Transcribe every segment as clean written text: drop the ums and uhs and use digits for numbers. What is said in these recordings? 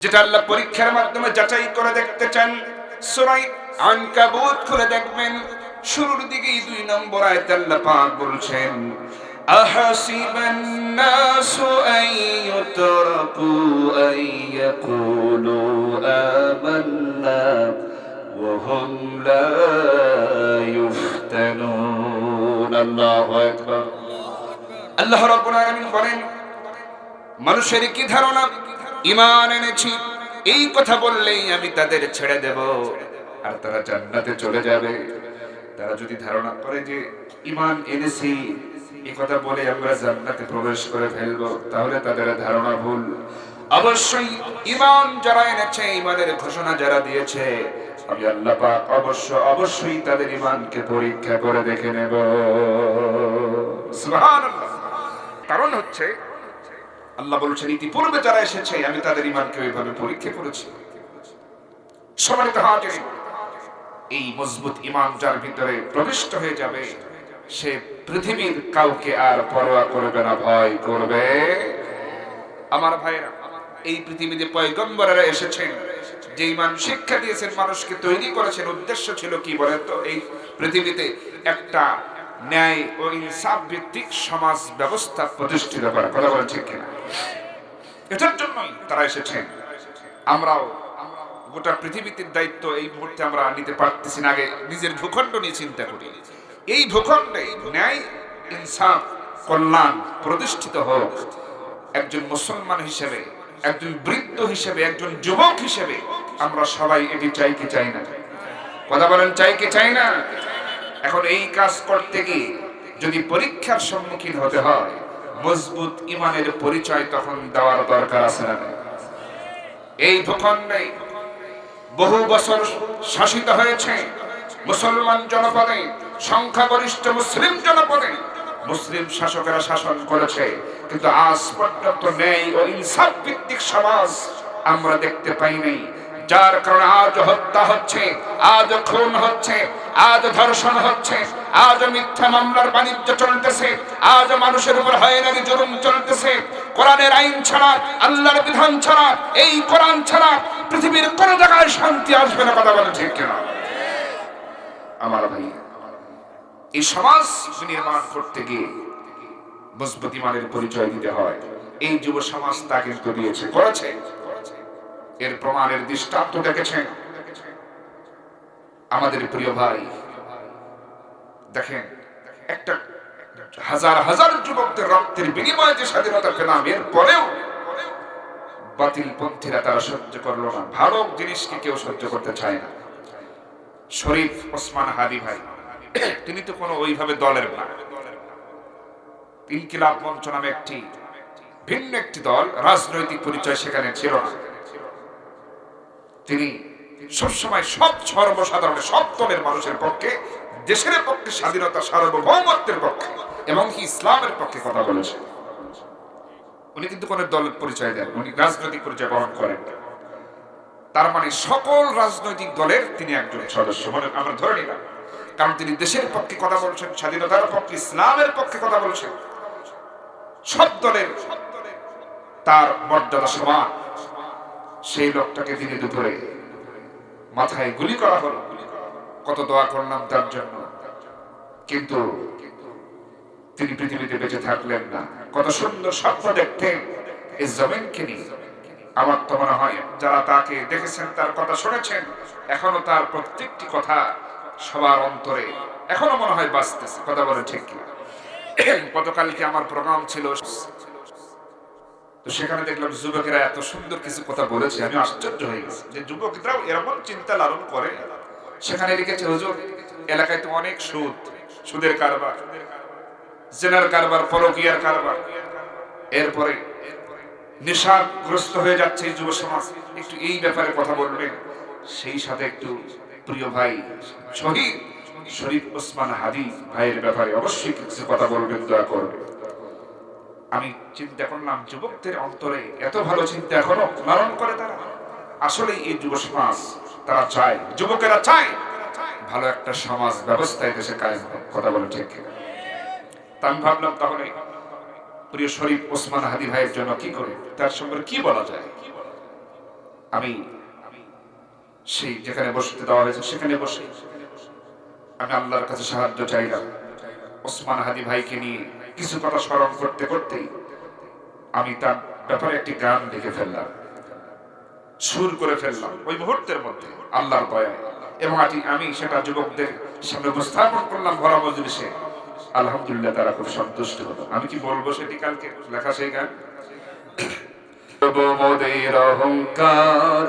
যেটা আল্লাহ পরীক্ষার মাধ্যমে যাচাই করে দেখতে চান। সূরা আনকাবুত খুলে দেখবেন, শুরুর দিকেই 2 নম্বর আয়াতে আল্লাহ পাক বলছেন, আহাসিবান নাসু আন ইউতরাকু আন ইয়াকুলু আমান্না ওয়া হুম লা ইফতানুন। আল্লাহু আকবার। আল্লাহ রাব্বুল আলামিন বলেন, মানুষের কি ধারণা ঈমান এনেছি এই কথা বললেই আমি তাদের ছেড়ে দেব আর তারা জান্নাতে চলে যাবে। তারা যদি ধারণা করে যে ঈমান এনেছি এই কথা বলে আমরা জান্নাতে প্রবেশ করে ফেলবো, তাহলে তাদের ধারণা ভুল। অবশ্যই ঈমান যারা এনেছে, ঈমানের ঘোষণা যারা দিয়েছে, আমি আল্লাহ পাক অবশ্যই তাদের ঈমানকে পরীক্ষা করে দেখে নেব। সুবহানাল্লাহ। কারণ হচ্ছে আল্লাহ বলছেন, ইতিপূর্বে যারা এসেছে আমি তাদের ঈমানকে ওইভাবে পরীক্ষা করেছি। সম্মানিত হাজিরিন, এই মজবুত ঈমান যার ভিতরে প্রবিষ্ট হয়ে যাবে, সে পৃথিবীর কাউকে আর পরোয়া করবে না, ভয় করবে। আমার ভাইরা, এই পৃথিবীতে পয়গম্বরেরা এসেছেন, যে ঈমান শিক্ষা দিয়েছেন, মানুষকে তৈরি করেছেন, উদ্দেশ্য ছিল কি বলেন তো? এই পৃথিবীতে একটা ন্যায় ও ইনসাফ ভিত্তিক সমাজ ব্যবস্থা প্রতিষ্ঠিত করা। কথা বলেন ঠিক কিনা? এটার জন্যই তারা এসেছেন। আমরাও গোটা পৃথিবীতে দায়িত্ব এই মুহূর্তে আমরা নিতে পারতেছি না। আগে নিজের ভূখণ্ড নিয়ে চিন্তা করি। এই ভূখণ্ডে ন্যায় ইনসাফ কল্যাণ প্রতিষ্ঠিত হোক। একজন মুসলমান হিসেবে, একজন বৃদ্ধ হিসেবে, একজন যুবক হিসেবে আমরা সবাই এটি চাই কি চাই না? কথা বলেন, চাই কি চাই না? এখন এই কাজ করতে গিয়ে যদি পরীক্ষার সম্মুখীন হতে হয়, মজবুত ঈমানের পরিচয় তখন দেওয়ার দরকার আছে না? এই ভূখণ্ডে বহু বছর শাসিত হয়েছে মুসলমান জনপদে, সংখ্যাগরিষ্ঠ মুসলিম জনপদে মুসলিম শাসকেরা শাসন করেছে, কিন্তু আজ পর্যন্ত ন্যায় ও ইনসাফ ভিত্তিক সমাজ আমরা দেখতে পাইনি। যার কারণে আজ হত্যা হচ্ছে, আজ খুন হচ্ছে, আজ ধর্ষণ হচ্ছে, আজ মিথ্যা মামলার বাণিজ্য চলতেছে, আজ মানুষের উপর হয়রানি জুলুম চলতেছে। কোরআনের আইন ছাড়া, আল্লাহর বিধান ছাড়া, এই কোরআন ছাড়া পৃথিবীর কোন জায়গায় শান্তি আসবে না। কথা বলে ঠিক কিনা? আমার ভাই, এই সমাজ নির্মাণ করতে গিয়ে মজবুত ঈমানের পরিচয় দিতে হয়। এই যুব সমাজ তা কিন্তু দিয়েছে, করেছে। এর প্রমাণের দৃষ্টান্ত দেখেছেন আমাদের প্রিয় ভাই। দেখেন, একটা হাজার হাজার যুবকদের রক্তের বিনিময়ে যে স্বাধীনতা পেলাম, এর পরেও বাতিল পন্থীরা তারা সহ্য করলো না। ভালো জিনিসকে কেউ সহ্য করতে চায় না। শরীফ ওসমান হাদি ভাই, তিনি তো কোনো ওইভাবে দলের না। ইনকিলাব মঞ্চ নামে একটি ভিন্ন একটি দল, রাজনৈতিক পরিচয় সেখানে ছিল না। তিনি সবসময় সব সর্বসাধারণের, সব দলের মানুষের পক্ষে, দেশের পক্ষে, স্বাধীনতা সার্বভৌমত্বের পক্ষে এবং ইসলামের পক্ষে কথা বলেছেন। উনি কিন্তু কোন দলের পরিচয় দেন, উনি রাজনৈতিক পরিচয় বহন করেন। তার মানে সকল রাজনৈতিক দলের তিনি একজন সদস্য, মানে আমরা ধরে নিলাম। কারণ তিনি দেশের পক্ষে কথা বলছেন, স্বাধীনতার পক্ষে, ইসলামের পক্ষে কথা বলছেন। সব দলের তার মর্যাদা সমান। সেই লোকটাকে দিনে দুপুরে মাথায় গুলি করা হলো। কত দোয়া করলাম তার জন্য, কিন্তু তিনি পৃথিবীতে বেঁচে থাকলেন না। কত সুন্দর স্বপ্ন দেখতেন এই জমিনকে নিয়ে। আমার তো মনে হয় যারা তাকে দেখেছেন, তার কথা শুনেছেন, এখনো তার প্রত্যেকটি কথা সবার অন্তরে এখনো মনে হয় বাঁচতেছে। কথা বলে ঠিক কিনা? গতকালকে আমার প্রোগ্রাম ছিল, তো সেখানে দেখলাম যুবকেরা এত সুন্দর কিছু কথা বলেছে। আমি আশ্চর্য হয়ে গেছি যে যুবকরাও এরকম চিন্তা লালন করে। সেখানে লিখেছে, হুজুর, এলাকায় তো অনেক সুদের কারবার, জেনার কারবার, পরকীয়ার কারবার, এরপরে নেশাগ্রস্ত হয়ে যাচ্ছে এই যুব সমাজ। একটু এই ব্যাপারে কথা বলবেন। সেই সাথে একটু প্রিয় ভাই শহীদ শরীফ ওসমান হাদি ভাইয়ের ব্যাপারে অবশ্যই কিছু কথা বলবেন, দয়া করবেন। আমি চিন্তা করলাম, যুবকদের অন্তরে এত ভালো চিন্তা এখনো লালন করে তারা। আসলে এই যুব সমাজ তারা চায়, যুবকেরা চায় ভালো একটা সমাজ ব্যবস্থা দেশে কায়েম হোক। কথা বলে ঠিক কিনা? তা আমি ভাবলাম, তাহলে প্রিয় শরীফ ওসমান হাদি ভাইয়ের জন্য কি করে, তার সম্পর্কে কি বলা যায়? আমি সেই যেখানে বসতে দেওয়া হয়েছে সেখানে বসে আমি আল্লাহর কাছে সাহায্য চাইলাম। ওসমান হাদি ভাইকে নিয়ে কিছু কথা স্মরণ করতে করতেই আমি তার ব্যাপারে একটি গান লিখে ফেললাম, সুর করে ফেললাম ওই মুহূর্তের মধ্যে আল্লাহর দয়ায়, এবং আমি সেটা যুবকদের সামনে উপস্থাপন করলাম ভরা মজলিসে। আলহামদুলিল্লাহ তারা খুব সন্তুষ্ট হলো। আমি কি বলবো সেটি কালকে লেখা সেই গান। মোদের অহংকার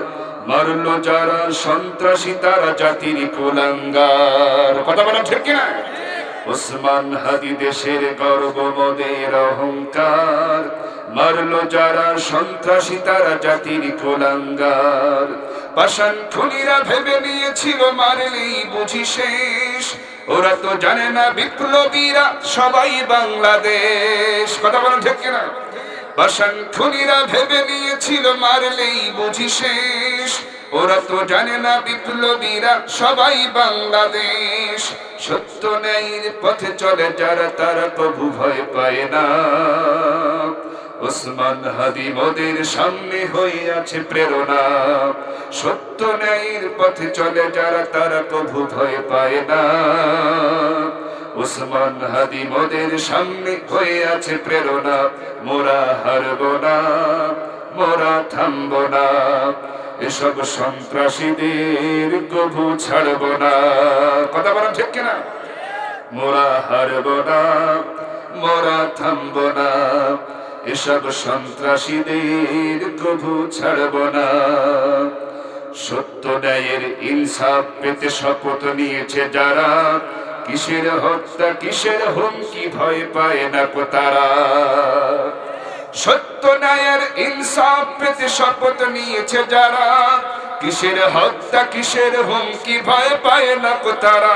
মারলো যারা সন্ত্রাসী তারা জাতির কুলাঙ্গার। কথা বলেন ঠিক কিনা? ওসমান হাদি দেশের গর্ব মোদের অহংকার মারলো যারা সন্ত্রাসী তারা জাতির কুলাঙ্গার। পাষাণ খুনিরা ভেবে নিয়েছিল মারলেই বুঝি শেষ, ওরা তো জানে না বিপ্লবীরা সবাই বাংলাদেশ। কথা বলেন ঠিক কিনা? পাষাণ খুনিরা ভেবে নিয়েছিল মারলেই বুঝি শেষ, ওরা তো জানে না বিপ্লবীরা সবাই বাংলাদেশ। সত্য ন্যায়ের পথে চলে যারা তারা প্রভু ভয় পায় না। ওসমান হাদি মোদের সামনে হয়ে আছে প্রেরণা। সত্য ন্যায়ের পথে চলে যারা তারা প্রভু ভয় পায় না। ওসমান হাদি মোদের সামনে হয়ে আছে প্রেরণা। মোরা হারব না, মোরা থামব না, এসব সন্ত্রাসীদের কভু ছাড়ব না। কথা বলেন ঠিক কিনা? মোরা হারব না, মোরা থামব না, এসব সন্ত্রাসীদের কভু ছাড়ব না। সত্য ন্যায়ের ইনসাফ পেতে শপথ নিয়েছে যারা, কিসের হত্যা কিসের হুমকি ভয় পায় না কো তারা। সত্য ন্যায়ের ইনসাফ পেতে শপথ নিয়েছে যারা, কিসের হত্যা কিসের হুমকি ভয় পায় না কো তারা।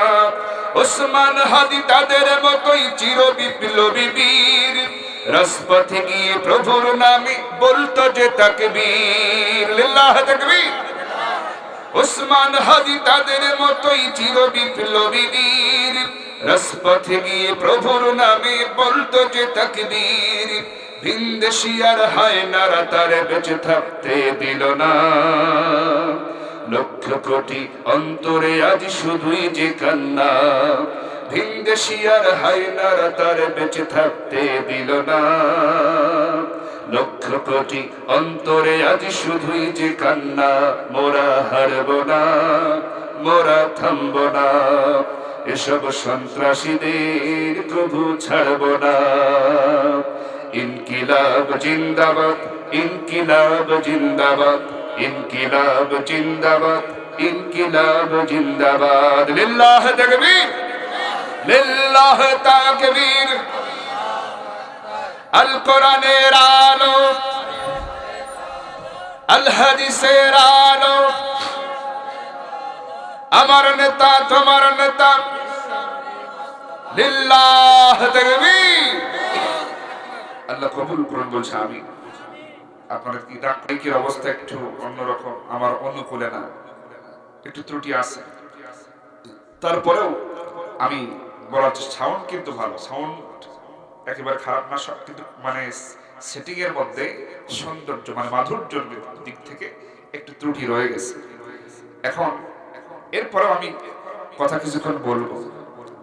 ওসমান হাদি তাদের মতোই চির বিপ্লবী বীর, রাজপথে গিয়ে প্রভুর নামে বলতো যে তাকবীর, লিল্লাহ তাকবীর। ওসমান হাদি তাদের মতোই চির বিপ্লবী বীর, রাজপথে গিয়ে প্রভুর নামে বলতো যে তাকবীর। ভিনদেশী আর হায়নারা তারে বেঁচে থাকতে দিল না। লক্ষ কোটি অন্তরে আজ শুধুই যে কান্না। ভিনদেশী আর হায়নারা তারে বেঁচে থাকতে দিল না। লক্ষ কোটি অন্তরে আজ শুধুই যে কান্না। মোরা হারব না, মোরা থামব না, এসব সন্ত্রাসীদের কভু ছাড়ব না। ইনকিলাব জিন্দাবাদ, ইনকিলাব জিন্দাবাদ, ইনকিলাব জিন্দাবাদ, ইনকিলাব জিন্দাবাদ। লিল্লাহ তাকবীর, লিল্লাহ তাকবীর। আল কোরআনের আলো, আল হাদিসের আলো, আমার নেতা তোমার নেতা, লিল্লাহ তাকবীর। আল্লাহ কবুল করুন বলছে আমি। আপনাদের কি ডাক্তারের অবস্থা একটু অন্যরকম, আমার অনুকূলে না, একটু ত্রুটি আছে। তারপরেও আমি বলার সাউন্ড কিন্তু ভালো, সাউন্ড একেবারে খারাপ না, সব কিন্তু মানে সেটিং এর মধ্যে সৌন্দর্য মানে মাধুর্যের দিক থেকে একটু ত্রুটি রয়ে গেছে। এখন এরপরেও আমি কথা কিছুক্ষণ বলবো,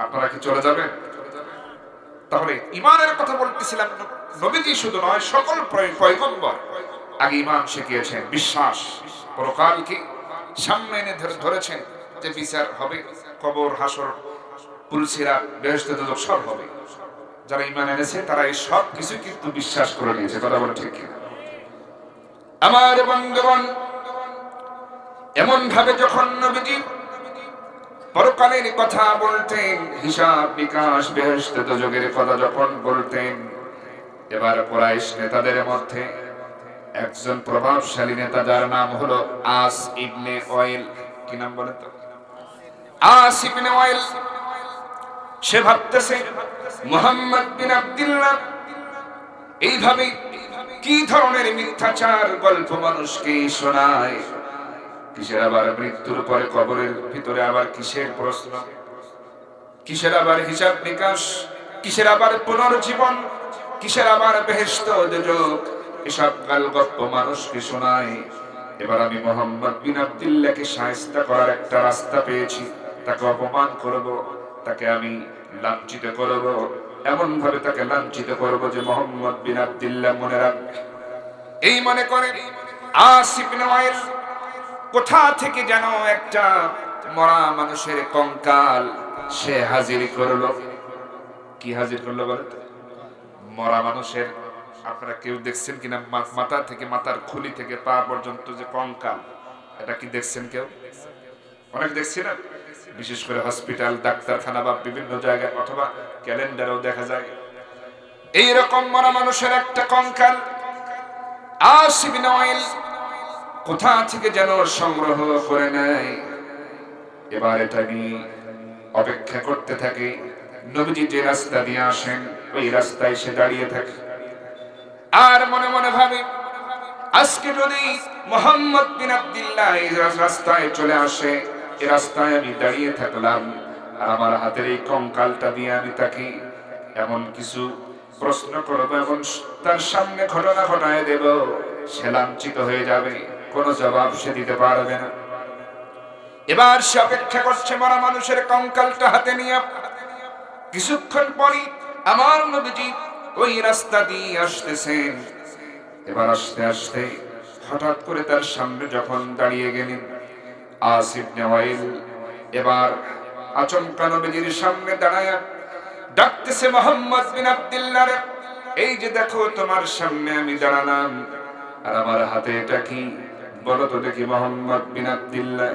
আপনারা কি চলে যাবেন? তাহলে ইমানের কথা বলতেছিলাম। নবীজি শুধু নয়, সকল পয়গম্বর আগে ইমান শিখিয়েছেন, বিশ্বাস, পরকালকে সামনে এনে ধরেছেন যে বিচার হবে, কবর, হাসর, পুলসিরাত, বেহেশত, দোজখ সব হবে। যারা ইমান এনেছে তারা এই সব কিছু কিন্তু বিশ্বাস করে নিয়েছে। কথা বলে ঠিক কিনা? আমার বন্ধুগণ, এমন ভাবে যখন নবীজি পরকালের কথা বলতেন, হিসাব বিকাশ, বেহেশত, দোজখের কথা যখন বলতেন, এবার কুরাইশ নেতাদের মধ্যে একজন প্রভাবশালী নেতা যার নাম হলো আস ইবনে ওয়াইল। কি নাম বলেন তো? আস ইবনে ওয়াইল। সে ভাবতেছে মুহাম্মদ বিন আব্দুল্লাহ এইভাবে কি ধরনের মিথ্যাচার গল্প মানুষকে শোনায়। কিসের আবার মৃত্যুর পরে কবরের ভিতরে আবার কিসের প্রশ্ন, কিসের আবার হিসাব নিকাশ, কিসের আবার পুনর্জীবন, কিসের আবার বেহেশত, দোজখ, এসব গল্প মানুষকে শোনায়। এবার আমি মোহাম্মদ বিন আব্দুল্লাহকে শায়েস্তা করার একটা রাস্তা পেয়েছি। তাকে অপমান করব, তাকে আমি লাঞ্ছিত করব, এমন ভাবে তাকে লাঞ্ছিত করব যে মোহাম্মদ বিন আব্দুল্লাহ মনে রাখবে। এই মনে করে আসিফ বিন ওয়াইল কোথা থেকে যেন একটা মরা মানুষের কঙ্কাল সে হাজির করলো। কি হাজির করলো বলে? মরা মানুষের, আপনারা কেউ দেখছেন কিনা মাথা থেকে, মাথার খুলি থেকে পা পর্যন্ত যে কঙ্কাল, এটা কি দেখছেন কেউ? অনেক দেখছি না, বিশেষ করে হসপিটাল, ডাক্তারখানা বা বিভিন্ন জায়গায়, অথবা ক্যালেন্ডারেও দেখা যায়। এইরকম মরা মানুষের একটা কঙ্কাল আসিফ বিন ওয়াইল কোথা থেকে যেন সংগ্রহ করে নেয়। এবার এটা নিয়ে অপেক্ষা করতে থাকে। নবীজি যে রাস্তা দিয়ে আসেন ওই রাস্তায় সে দাঁড়িয়ে থাকে, আর মনে মনে ভাবে আজকে যদি মুহাম্মদ বিন আব্দুল্লাহ এই রাস্তায় চলে আসে, এই রাস্তায় আমি দাঁড়িয়ে থাকলাম, আর আমার হাতের এই কঙ্কালটা দিয়ে আমি তাকে এমন কিছু প্রশ্ন করবো এবং তার সামনে ঘটনা ঘটায় দেব, সে লাঞ্ছিত হয়ে যাবে, কোনো জবাব সে দিতে পারবে না। এবার সে অপেক্ষা করছে মরা মানুষের কঙ্কালটা হাতে নিয়ে। কিছুক্ষণ পরই আমার নবীজি ওই রাস্তা দিয়ে আসতেছেন। এবার আস্তে আস্তে হঠাৎ করে তার সামনে যখন দাঁড়িয়ে গেলেন আসিফ বিন ওয়াইল, এবার আচমকা নবীজির সামনে দাঁড়ায় ডাকতেছে মুহাম্মদ বিন আব্দুল্লাহ, এই যে দেখো তোমার সামনে আমি দাঁড়ালাম, আর আমার হাতে এটা কি বলো তো দেখি। মুহাম্মদ বিন আব্দুল্লাহ